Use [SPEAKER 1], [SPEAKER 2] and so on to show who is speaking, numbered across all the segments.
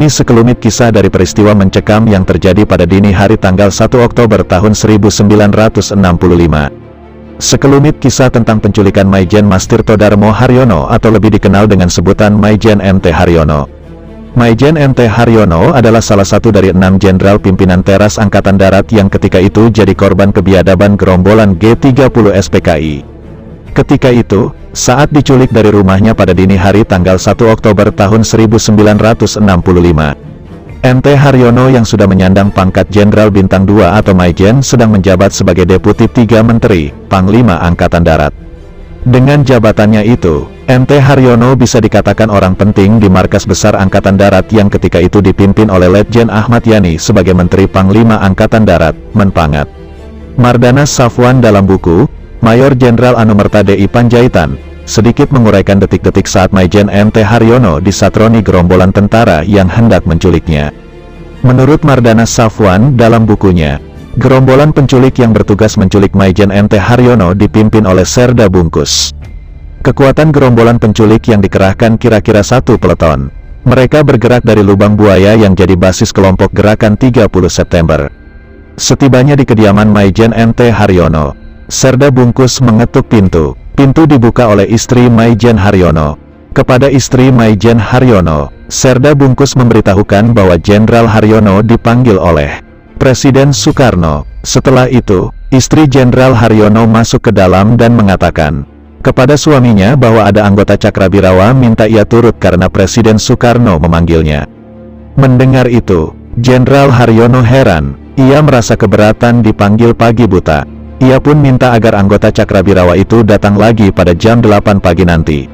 [SPEAKER 1] Ini sekelumit kisah dari peristiwa mencekam yang terjadi pada dini hari tanggal 1 Oktober tahun 1965. Sekelumit kisah tentang penculikan Maijen Mastirto Darmo Haryono atau lebih dikenal dengan sebutan Maijen MT Haryono. Maijen MT Haryono adalah salah satu dari 6 jenderal pimpinan teras Angkatan Darat yang ketika itu jadi korban kebiadaban gerombolan G30 SPKI. Ketika itu, saat diculik dari rumahnya pada dini hari tanggal 1 Oktober tahun 1965, MT Haryono yang sudah menyandang pangkat Jenderal Bintang 2 atau Maijen sedang menjabat sebagai Deputi 3 Menteri, Panglima Angkatan Darat. Dengan jabatannya itu, MT Haryono bisa dikatakan orang penting di Markas Besar Angkatan Darat yang ketika itu dipimpin oleh Letjen Ahmad Yani sebagai Menteri Panglima Angkatan Darat, Menpangat. Mardanas Safwan dalam buku Mayor Jenderal Anumerta DI Panjaitan, sedikit menguraikan detik-detik saat Maijen MT Haryono disatroni gerombolan tentara yang hendak menculiknya. Menurut Mardanas Safwan dalam bukunya, gerombolan penculik yang bertugas menculik Maijen MT Haryono dipimpin oleh Serda Bungkus. Kekuatan gerombolan penculik yang dikerahkan kira-kira 1 peleton. Mereka bergerak dari Lubang Buaya yang jadi basis kelompok gerakan 30 September. Setibanya di kediaman Maijen MT Haryono, Serda Bungkus mengetuk pintu. Pintu dibuka oleh istri Maijen Haryono. Kepada istri Maijen Haryono, Serda Bungkus memberitahukan bahwa Jenderal Haryono dipanggil oleh Presiden Soekarno. Setelah itu, istri Jenderal Haryono masuk ke dalam dan mengatakan kepada suaminya bahwa ada anggota Cakrabirawa minta ia turut karena Presiden Soekarno memanggilnya. Mendengar itu, Jenderal Haryono heran. Ia merasa keberatan dipanggil pagi buta. Ia pun minta agar anggota Cakrabirawa itu datang lagi pada jam 8 pagi nanti.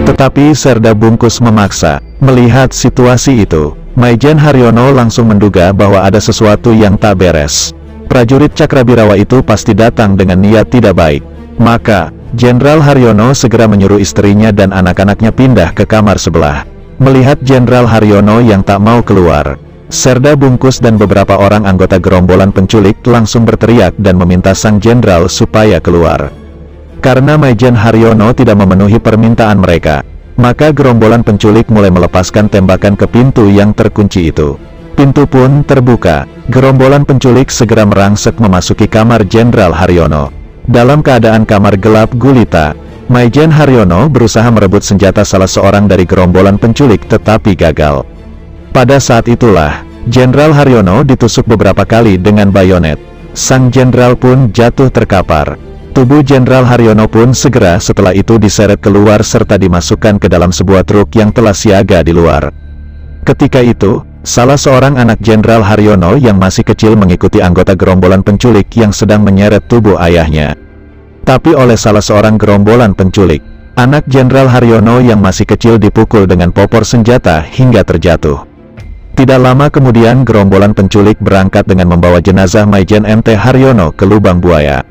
[SPEAKER 1] Tetapi Serda Bungkus memaksa. Melihat situasi itu, Maijen Haryono langsung menduga bahwa ada sesuatu yang tak beres. Prajurit Cakrabirawa itu pasti datang dengan niat tidak baik. Maka, Jenderal Haryono segera menyuruh istrinya dan anak-anaknya pindah ke kamar sebelah. Melihat Jenderal Haryono yang tak mau keluar, Serda Bungkus dan beberapa orang anggota gerombolan penculik langsung berteriak dan meminta sang jenderal supaya keluar. Karena Maijen Haryono tidak memenuhi permintaan mereka, maka gerombolan penculik mulai melepaskan tembakan ke pintu yang terkunci itu. Pintu pun terbuka. Gerombolan penculik segera merangsek memasuki kamar Jenderal Haryono. Dalam keadaan kamar gelap gulita, Maijen Haryono berusaha merebut senjata salah seorang dari gerombolan penculik tetapi gagal. Pada saat itulah, Jenderal Haryono ditusuk beberapa kali dengan bayonet. Sang jenderal pun jatuh terkapar. Tubuh Jenderal Haryono pun segera setelah itu diseret keluar serta dimasukkan ke dalam sebuah truk yang telah siaga di luar. Ketika itu, salah seorang anak Jenderal Haryono yang masih kecil mengikuti anggota gerombolan penculik yang sedang menyeret tubuh ayahnya. Tapi oleh salah seorang gerombolan penculik, anak Jenderal Haryono yang masih kecil dipukul dengan popor senjata hingga terjatuh. Tidak lama kemudian gerombolan penculik berangkat dengan membawa jenazah Maijen MT Haryono ke Lubang Buaya.